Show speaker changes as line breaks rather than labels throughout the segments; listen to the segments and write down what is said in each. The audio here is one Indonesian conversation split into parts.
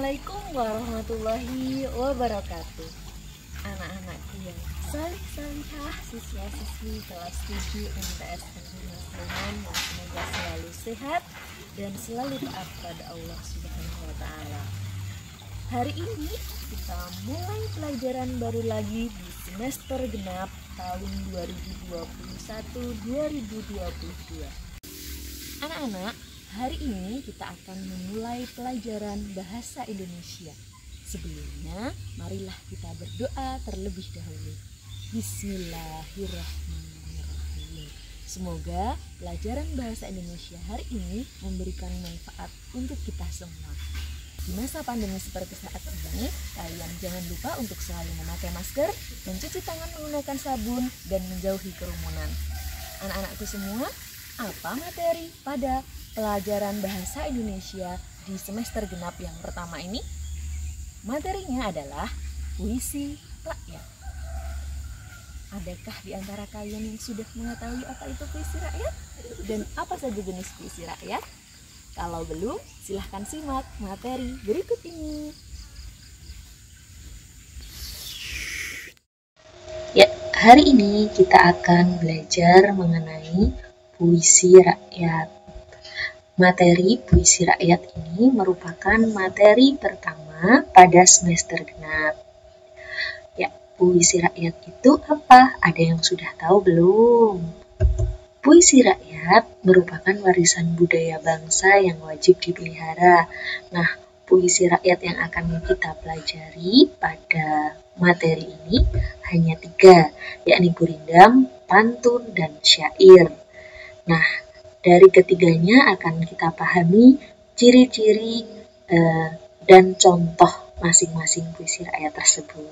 Assalamualaikum warahmatullahi wabarakatuh. Anak-anakku yang salih-salihah, siswa-siswi kelas 7 MTS Negeri Musliman yang semoga selalu sehat dan selalu taat pada Allah Subhanahu wa taala. Hari ini kita mulai pelajaran baru lagi di semester genap tahun 2021-2022. Anak-anak, hari ini kita akan memulai pelajaran bahasa Indonesia. Sebelumnya, marilah kita berdoa terlebih dahulu. Bismillahirrahmanirrahim. Semoga pelajaran bahasa Indonesia hari ini memberikan manfaat untuk kita semua. Di masa pandemi seperti saat ini, kalian jangan lupa untuk selalu memakai masker, mencuci tangan menggunakan sabun, dan menjauhi kerumunan. Anak-anakku semua, apa materi pada pelajaran bahasa Indonesia di semester genap yang pertama ini? Materinya adalah puisi rakyat. Adakah di antara kalian yang sudah mengetahui apa itu puisi rakyat? Dan apa saja jenis puisi rakyat? Kalau belum, silahkan simak materi berikut ini.
Ya, hari ini kita akan belajar mengenai puisi rakyat. Materi puisi rakyat ini merupakan materi pertama pada semester genap. Ya, puisi rakyat itu apa? Ada yang sudah tahu belum? Puisi rakyat merupakan warisan budaya bangsa yang wajib dipelihara. Nah, puisi rakyat yang akan kita pelajari pada materi ini hanya 3, yakni gurindam, pantun, dan syair. Nah, dari ketiganya akan kita pahami ciri-ciri dan contoh masing-masing puisi rakyat tersebut.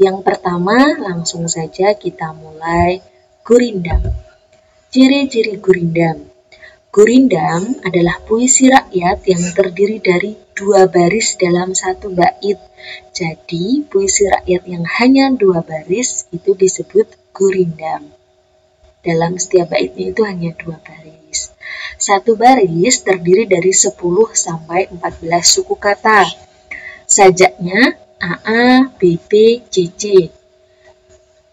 Yang pertama, langsung saja kita mulai gurindam. Ciri-ciri gurindam. Gurindam adalah puisi rakyat yang terdiri dari 2 baris dalam 1 bait. Jadi, puisi rakyat yang hanya 2 baris itu disebut gurindam. Dalam setiap baitnya itu hanya 2 baris. 1 baris terdiri dari 10 sampai 14 suku kata. Sajaknya AA, BP, CC.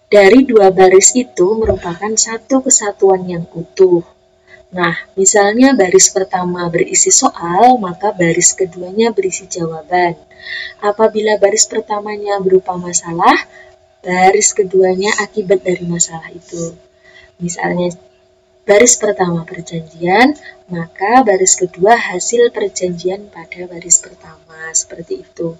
Dari 2 baris itu merupakan satu kesatuan yang utuh. Nah, misalnya baris pertama berisi soal, maka baris keduanya berisi jawaban. Apabila baris pertamanya berupa masalah, baris keduanya akibat dari masalah itu. Misalnya baris pertama perjanjian, maka baris kedua hasil perjanjian pada baris pertama, seperti itu.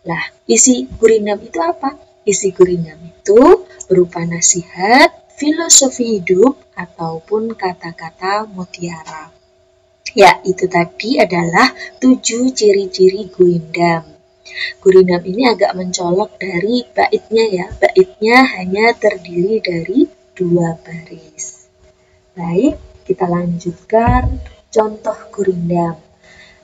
Lah, isi gurindam itu apa? Isi gurindam itu berupa nasihat, filosofi hidup, ataupun kata-kata mutiara. Ya, itu tadi adalah 7 ciri-ciri gurindam. Gurindam ini agak mencolok dari baitnya ya. Baitnya hanya terdiri dari 2 baris. Baik, kita lanjutkan contoh gurindam.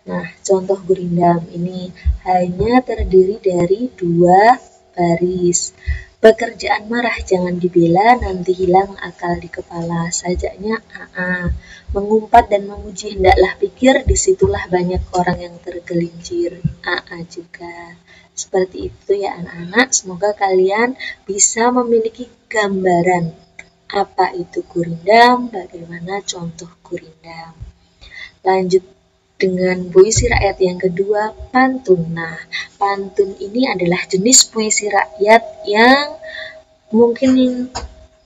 Nah, contoh gurindam ini hanya terdiri dari 2 baris. Pekerjaan marah jangan dibela, nanti hilang akal di kepala. Sajaknya AA. Mengumpat dan memuji hendaklah pikir, disitulah banyak orang yang tergelincir. AA juga. Seperti itu ya anak-anak. Semoga kalian bisa memiliki gambaran apa itu gurindam, bagaimana contoh gurindam. Lanjut dengan puisi rakyat yang kedua, pantun. Nah, pantun ini adalah jenis puisi rakyat yang mungkin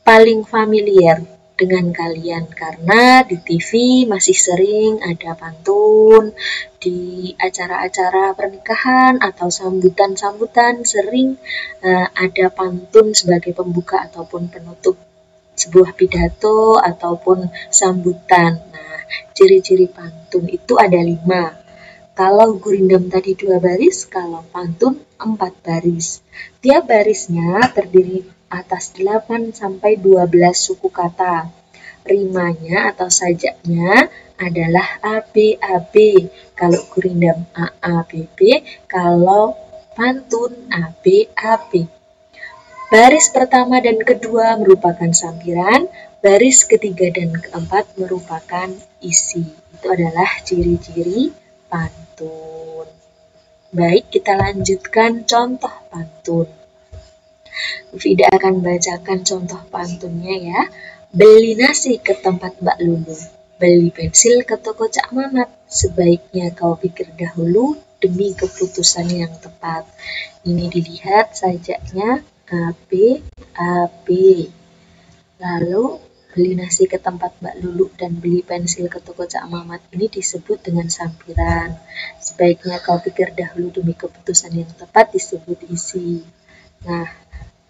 paling familiar dengan kalian karena di TV masih sering ada pantun, di acara-acara pernikahan atau sambutan-sambutan sering ada pantun sebagai pembuka ataupun penutup sebuah pidato ataupun sambutan. Nah, ciri-ciri pantun itu ada 5. Kalau gurindam tadi 2 baris, kalau pantun 4 baris. Tiap barisnya terdiri atas 8 sampai 12 suku kata. Rimanya atau sajaknya adalah ABAB. Kalau gurindam AABB, kalau pantun ABAB. Baris pertama dan kedua merupakan sampiran, baris ketiga dan keempat merupakan isi. Itu adalah ciri-ciri pantun. Baik, kita lanjutkan contoh pantun. Vida akan bacakan contoh pantunnya ya. Beli nasi ke tempat Mbak Lulu, beli pensil ke toko Cak Mamat. Sebaiknya kau pikir dahulu demi keputusan yang tepat. Ini dilihat sajaknya A, B, A, B. Lalu beli nasi ke tempat Mbak Lulu dan beli pensil ke toko Cak Mamat ini disebut dengan sampiran. Sebaiknya kau pikir dahulu demi keputusan yang tepat disebut isi. Nah,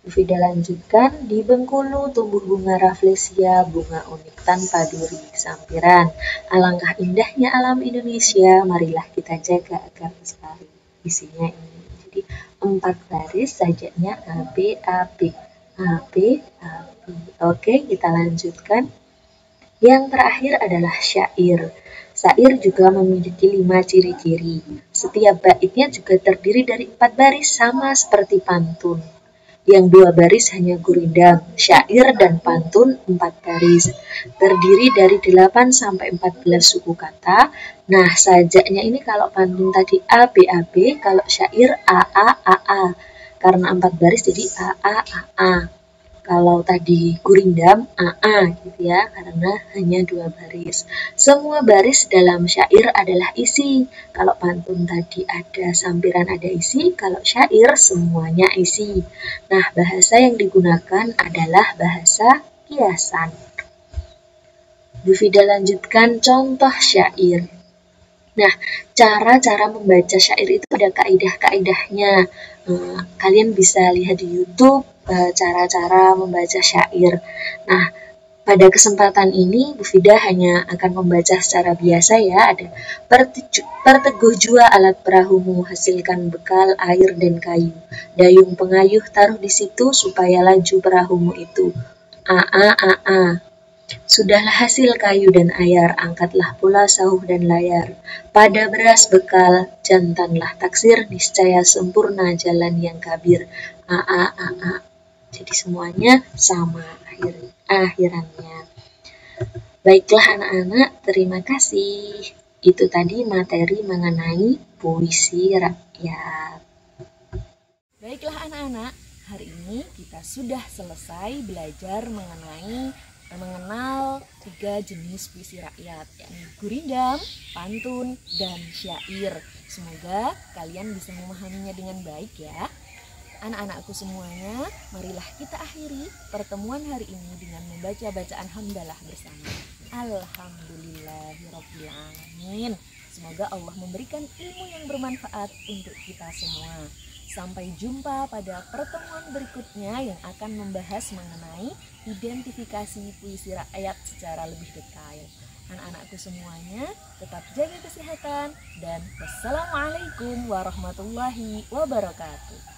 Vida lanjutkan, di Bengkulu tumbuh bunga rafflesia, bunga unik tanpa duri, sampiran. Alangkah indahnya alam Indonesia, marilah kita jaga agar lestari. Isinya ini. Jadi 4 baris sajaknya A, B, A, B. A, B, A, B. Oke, kita lanjutkan. Yang terakhir adalah syair. Syair juga memiliki 5 ciri-ciri. Setiap baitnya juga terdiri dari 4 baris sama seperti pantun. Yang 2 baris hanya gurindam, syair dan pantun 4 baris. Terdiri dari 8 sampai 14 suku kata. Nah, sajaknya ini kalau pantun tadi A, B, A, B, kalau syair A, A, A, A. Karena 4 baris jadi A, A, A, A. Kalau tadi gurindam, AA gitu ya, karena hanya 2 baris. Semua baris dalam syair adalah isi. Kalau pantun tadi ada sampiran ada isi, kalau syair semuanya isi. Nah, bahasa yang digunakan adalah bahasa kiasan. Bu Vida lanjutkan contoh syair. Nah, cara-cara membaca syair itu ada kaidah-kaidahnya. Kalian bisa lihat di YouTube cara-cara membaca syair. Nah, pada kesempatan ini Bu Vida hanya akan membaca secara biasa ya. Ada perteguh jua alat perahumu, hasilkan bekal air dan kayu. Dayung pengayuh taruh di situ supaya laju perahumu itu. A. Sudahlah hasil kayu dan air, angkatlah pula sauh dan layar. Pada beras bekal, jantanlah taksir, niscaya sempurna jalan yang kabir. A. Jadi semuanya sama akhirannya. Baiklah anak-anak, terima kasih. Itu tadi materi mengenai puisi rakyat.
Baiklah anak-anak, hari ini kita sudah selesai belajar mengenal 3 jenis puisi rakyat, yakni gurindam, pantun, dan syair. Semoga kalian bisa memahaminya dengan baik ya. Anak-anakku semuanya, marilah kita akhiri pertemuan hari ini dengan membaca bacaan hamdalah bersama. Alhamdulillahirrabbilalamin. Semoga Allah memberikan ilmu yang bermanfaat untuk kita semua. Sampai jumpa pada pertemuan berikutnya yang akan membahas mengenai identifikasi puisi rakyat secara lebih detail. Anak-anakku semuanya, tetap jaga kesehatan dan wassalamualaikum warahmatullahi wabarakatuh.